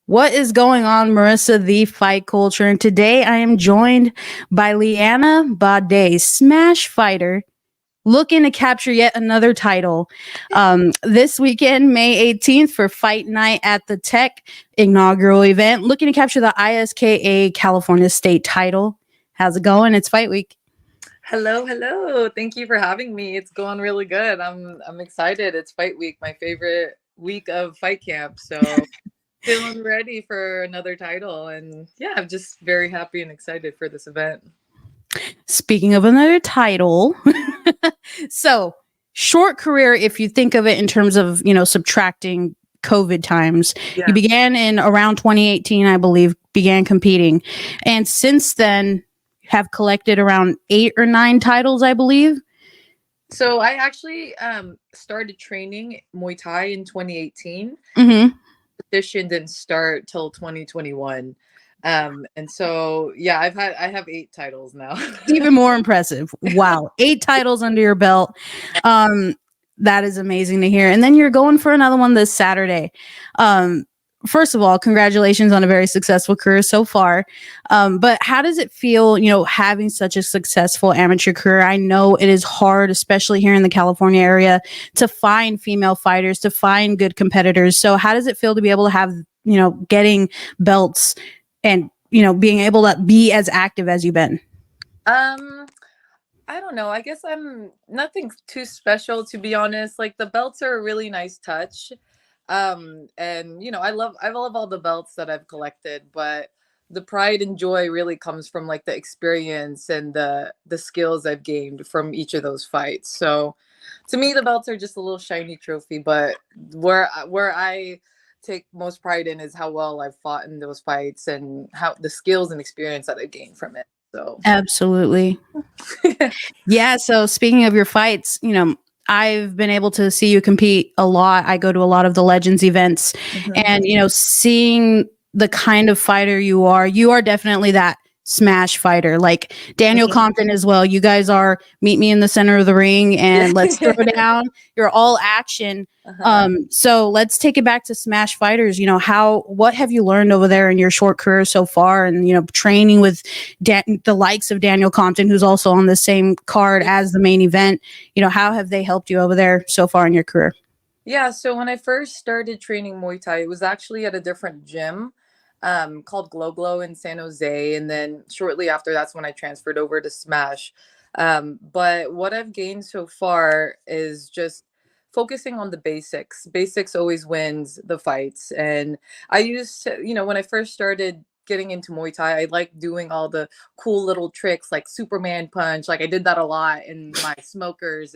What is going on, Marissa the Fight Culture? And today I am joined by LEEANA BADE, Smash Fighter, looking to capture yet another title this weekend, May 18th, for Fight Night at the Tech inaugural event, looking to capture the ISKA Califonia State Title. How's it going? It's Fight Week. Hello, hello. Thank you for having me. It's going really good. I'm excited. It's Fight Week, my favorite week of fight camp. So feeling ready for another title. And yeah, I'm just very happy and excited for this event. Speaking of another title, so short career, if you think of it in terms of, subtracting COVID times, you began in around 2018, I believe, began competing. And since then, have collected around 8 or 9 titles, I believe. So I actually started training Muay Thai in 2018. Competition didn't start till 2021. And so yeah, I have 8 titles now. Even more impressive. Wow. 8 titles under your belt. That is amazing to hear. And then you're going for another one this Saturday. First of all, congratulations on a very successful career so far. But how does it feel, having such a successful amateur career? I know it is hard, especially here in the California area, to find female fighters, to find good competitors. So how does it feel to be able to have, getting belts and, being able to be as active as you've been? I don't know. I guess I'm nothing too special, to be honest. Like, the belts are a really nice touch. And I love all the belts that I've collected, but the pride and joy really comes from like the experience and the skills I've gained from each of those fights. So to me, the belts are just a little shiny trophy, but where I take most pride in is how well I've fought in those fights and how the skills and experience that I gained from it. So absolutely. Yeah. So speaking of your fights, I've been able to see you compete a lot. I go to a lot of the Legends events, and, seeing the kind of fighter you are definitely that smash fighter, like Daniel Compton as well. You guys are meet me in the center of the ring and let's throw down. You're all action. So let's take it back to smash fighters. What have you learned over there in your short career so far? And, training with the likes of Daniel Compton, who's also on the same card as the main event, how have they helped you over there so far in your career? Yeah. So when I first started training Muay Thai, it was actually at a different gym called Glow in San Jose. And then shortly after, that's when I transferred over to Smash. But what I've gained so far is just focusing on the basics. Basics always wins the fights. And I used to, when I first started getting into Muay Thai, I liked doing all the cool little tricks like Superman punch. Like, I did that a lot in my smokers.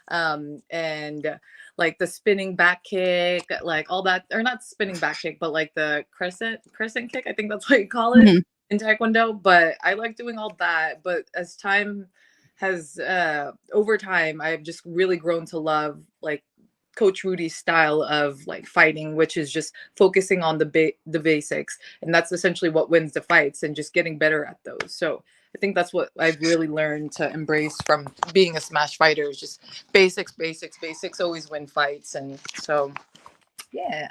And like the spinning back kick, like all that, or not spinning back kick, but like the crescent kick, I think that's what you call it in Taekwondo. But I like doing all that. But as time has over time, I've just really grown to love like Coach Rudy's style of like fighting, which is just focusing on the basics, and that's essentially what wins the fights, and just getting better at those. So I think that's what I've really learned to embrace from being a smash fighter, is just basics always win fights. And so, yeah.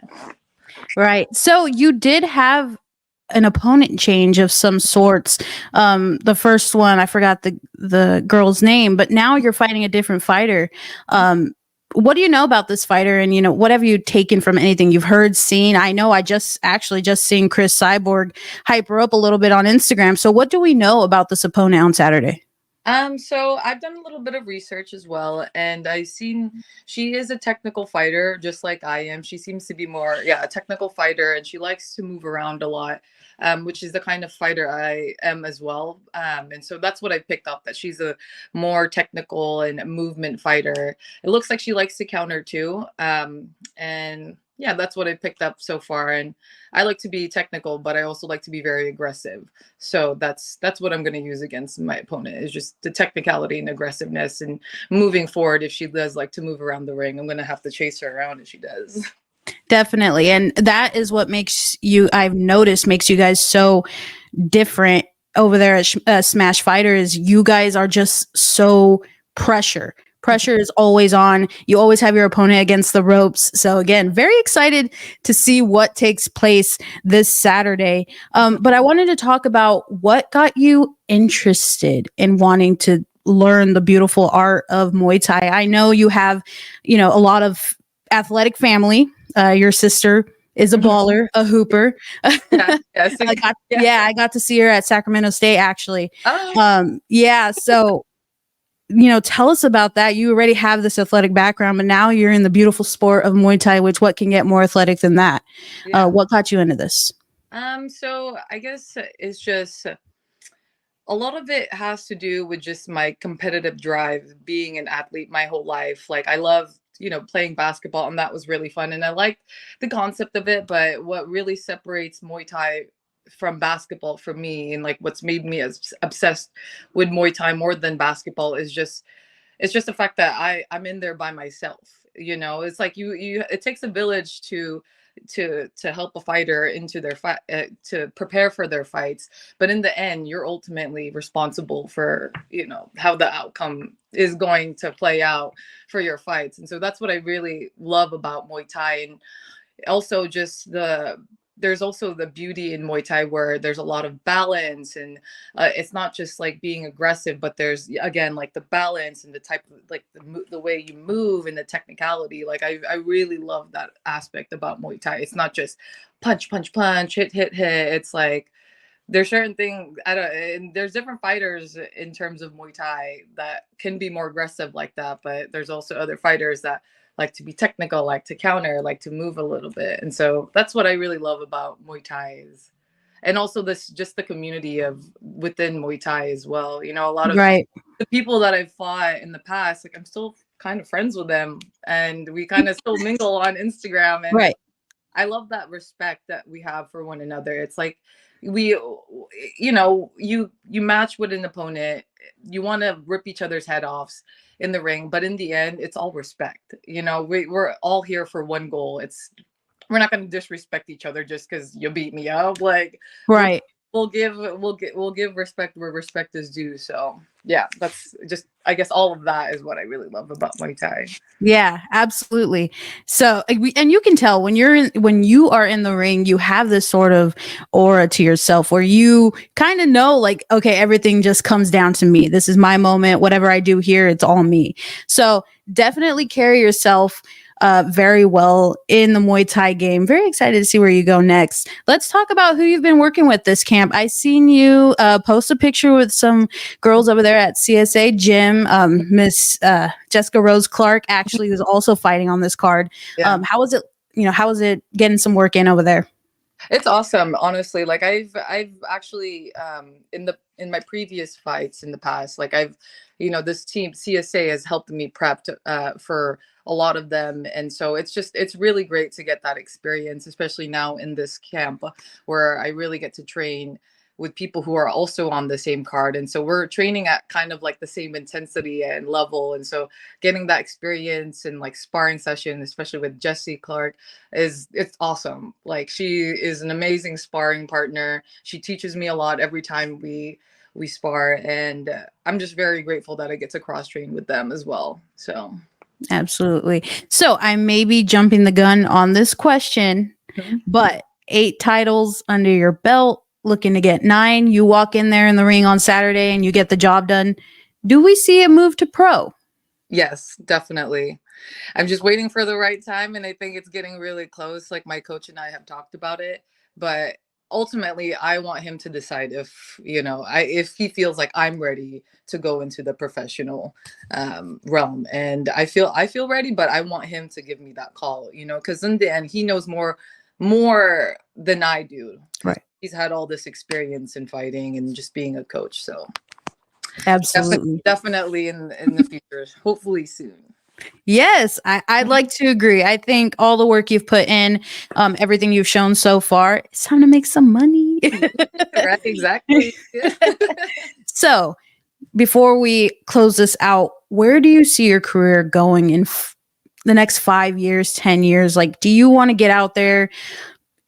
Right. So you did have an opponent change of some sorts. The first one, I forgot the girl's name, but now you're fighting a different fighter. What do you know about this fighter? And, what have you taken from anything you've heard, seen? I know I just seen Chris Cyborg hype her up a little bit on Instagram. So what do we know about this opponent on Saturday? So I've done a little bit of research as well, and I've seen she is a technical fighter, just like I am. She seems to be more, a technical fighter, and she likes to move around a lot, which is the kind of fighter I am as well. And so that's what I picked up, that she's a more technical and movement fighter. It looks like she likes to counter too. And yeah, that's what I picked up so far. And I like to be technical, but I also like to be very aggressive. So that's what I'm going to use against my opponent, is just the technicality and aggressiveness, and moving forward. If she does like to move around the ring, I'm going to have to chase her around if she does. Definitely. And that is what I've noticed makes you guys so different over there at Smash Fighter, is you guys are just so pressure Pressure is always on. You always have your opponent against the ropes. So again, very excited to see what takes place this Saturday. But I wanted to talk about what got you interested in wanting to learn the beautiful art of Muay Thai. I know you have, a lot of athletic family. Your sister is a baller, a hooper. Yeah, yes, I got to see her at Sacramento State actually. Oh. So tell us about that. You already have this athletic background, but now you're in the beautiful sport of Muay Thai, which what can get more athletic than that? Yeah. What got you into this? So I guess it's just a lot of it has to do with just my competitive drive, being an athlete my whole life. Like I love, playing basketball, and that was really fun. And I liked the concept of it, but what really separates Muay Thai from basketball for me, and like what's made me as obsessed with Muay Thai more than basketball, is just it's just the fact that I'm in there by myself. It's like you it takes a village to help a fighter into their fight, to prepare for their fights, but in the end you're ultimately responsible for how the outcome is going to play out for your fights. And so that's what I really love about Muay Thai. And also just there's also the beauty in Muay Thai where there's a lot of balance, and it's not just like being aggressive, but there's again like the balance and the type of like the way you move and the technicality. Like I really love that aspect about Muay Thai. It's not just punch, punch, punch, hit, hit, hit. It's like there's certain things and there's different fighters in terms of Muay Thai that can be more aggressive like that, but there's also other fighters that like to be technical, like to counter, like to move a little bit. And so that's what I really love about Muay Thai is, and also this just the community of within Muay Thai as well. A lot of Right. the people that I've fought in the past, like I'm still kind of friends with them, and we kind of still mingle on Instagram. And Right. I love that respect that we have for one another. It's like you match with an opponent, you want to rip each other's head off in the ring, but in the end it's all respect. We're all here for one goal. We're not going to disrespect each other just because you beat me up. Like Right. we'll give respect where respect is due. So yeah, that's just, I guess all of that is what I really love about Muay Thai. Yeah, absolutely. So, and you can tell when when you are in the ring, you have this sort of aura to yourself where you kind of know, like, okay, everything just comes down to me. This is my moment. Whatever I do here, it's all me. So, definitely carry yourself very well in the Muay Thai game. Very excited to see where you go next. Let's talk about who you've been working with this camp. I seen you post a picture with some girls over there at CSA Gym. Miss Jessica Rose Clark actually was also fighting on this card. Yeah. How was it? How was it getting some work in over there? It's awesome, honestly. Like I've actually in my previous fights in the past, like this team CSA has helped me prep for a lot of them, and so it's really great to get that experience, especially now in this camp where I really get to train with people who are also on the same card. And so we're training at kind of like the same intensity and level. And so getting that experience and like sparring session, especially with Jessie Clark, it's awesome. Like she is an amazing sparring partner. She teaches me a lot every time we spar, and I'm just very grateful that I get to cross train with them as well. So absolutely. So I may be jumping the gun on this question, but 8 titles under your belt, looking to get 9. You walk in there in the ring on Saturday and you get the job done. Do we see a move to pro? Yes, definitely. I'm just waiting for the right time, and I think it's getting really close. Like my coach and I have talked about it, but ultimately I want him to decide if if he feels like I'm ready to go into the professional realm. And I feel ready, but I want him to give me that call, because in the end he knows more than I do. Right. He's had all this experience in fighting and just being a coach. So absolutely, definitely in the future, hopefully soon. Yes, I'd like to agree. I think all the work you've put in, everything you've shown so far, it's time to make some money. Right, exactly. So, before we close this out, where do you see your career going in the next 5 years, 10 years? Like, do you want to get out there,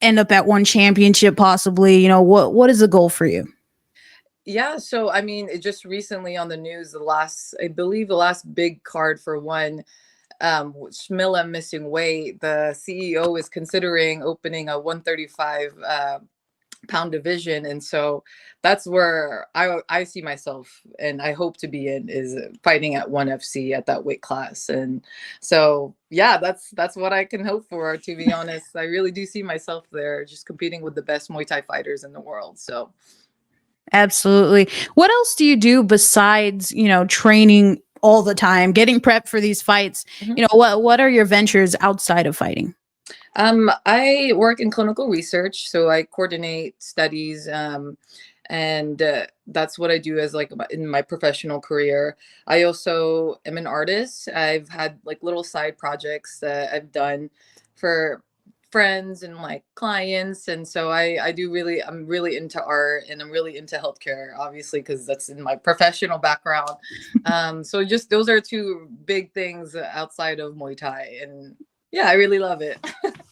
end up at one championship possibly? What is the goal for you? Yeah, so I mean, it just recently on the news, I believe the last big card for one, Schmilla missing weight, the CEO is considering opening a 135 pound division, and so that's where I see myself, and I hope to be in, is fighting at 1FC at that weight class. And so yeah, that's what I can hope for, to be honest. I really do see myself there, just competing with the best Muay Thai fighters in the world. So Absolutely. What else do you do besides, training all the time, getting prepped for these fights? mhm. What are your ventures outside of fighting? I work in clinical research, so I coordinate studies, and that's what I do as like in my professional career. I also am an artist. I've had like little side projects that I've done for friends and like clients, and so I'm really into art, and I'm really into healthcare, obviously, because that's in my professional background. So just those are two big things outside of Muay Thai, and yeah, I really love it.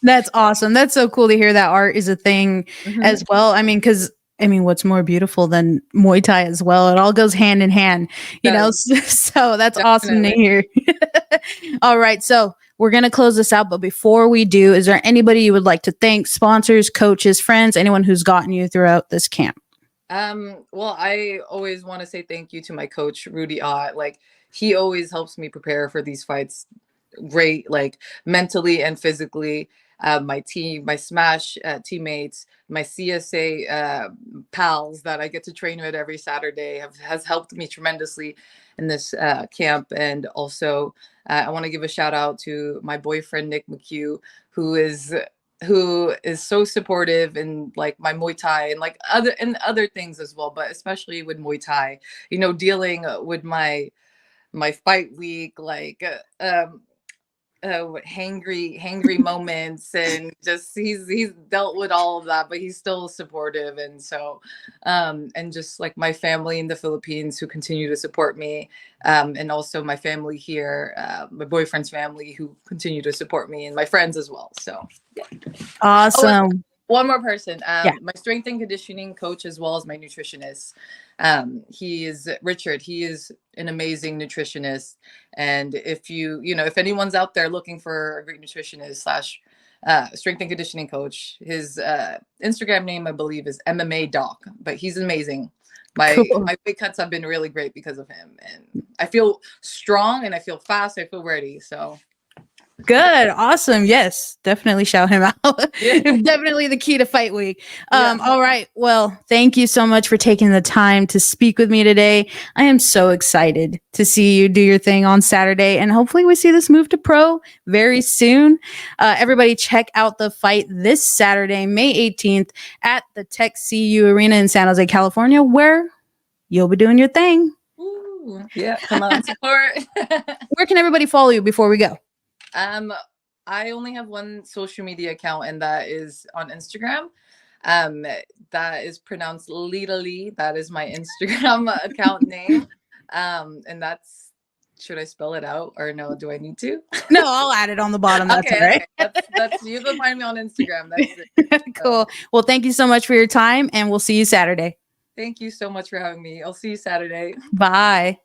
That's awesome. That's so cool to hear that art is a thing Mhm. as well. What's more beautiful than Muay Thai as well? It all goes hand in hand, Does So that's awesome to definitely. hear. All right. So we're going to close this out. But before we do, is there anybody you would like to thank? Sponsors, coaches, friends, anyone who's gotten you throughout this camp? Well, I always want to say thank you to my coach, Rudy Ott. Like, he always helps me prepare for these fights great, like mentally and physically. My team, my Smash teammates, my CSA pals that I get to train with every Saturday has helped me tremendously in this camp. And also, I want to give a shout out to my boyfriend Nick McHugh, who is so supportive in like my Muay Thai and like other things as well, but especially with Muay Thai. Dealing with my fight week, like hangry moments, and just he's dealt with all of that, but he's still supportive. And so and just like my family in the Philippines who continue to support me, and also my family here, my boyfriend's family who continue to support me, and my friends as well. So yeah. Oh, Awesome. one more person, Yeah. my strength and conditioning coach, as well as my nutritionist. He is Richard. He is an amazing nutritionist. And if anyone's out there looking for a great nutritionist slash strength and conditioning coach, his Instagram name, I believe, is MMA Doc, but he's amazing. Cool. My weight cuts have been really great because of him. And I feel strong, and I feel fast. I feel ready. So Good. Awesome. Yes. Definitely shout him out. yeah. Definitely the key to fight week. Yeah. All right. Well, thank you so much for taking the time to speak with me today. I am so excited to see you do your thing on Saturday, and hopefully we see this move to pro very soon. Everybody check out the fight this Saturday, May 18th at the Tech CU Arena in San Jose, California, where you'll be doing your thing. Ooh, yeah, come on, support. Where can everybody follow you before we go? I only have one social media account, and that is on Instagram. Um, that is pronounced Lita Lee. That is my Instagram account name. And should I spell it out, or no? Do I need to? No, I'll add it on the bottom. That's all right. Okay. That's you can find me on Instagram. That's it. Cool. Well, thank you so much for your time, and we'll see you Saturday. Thank you so much for having me. I'll see you Saturday. Bye.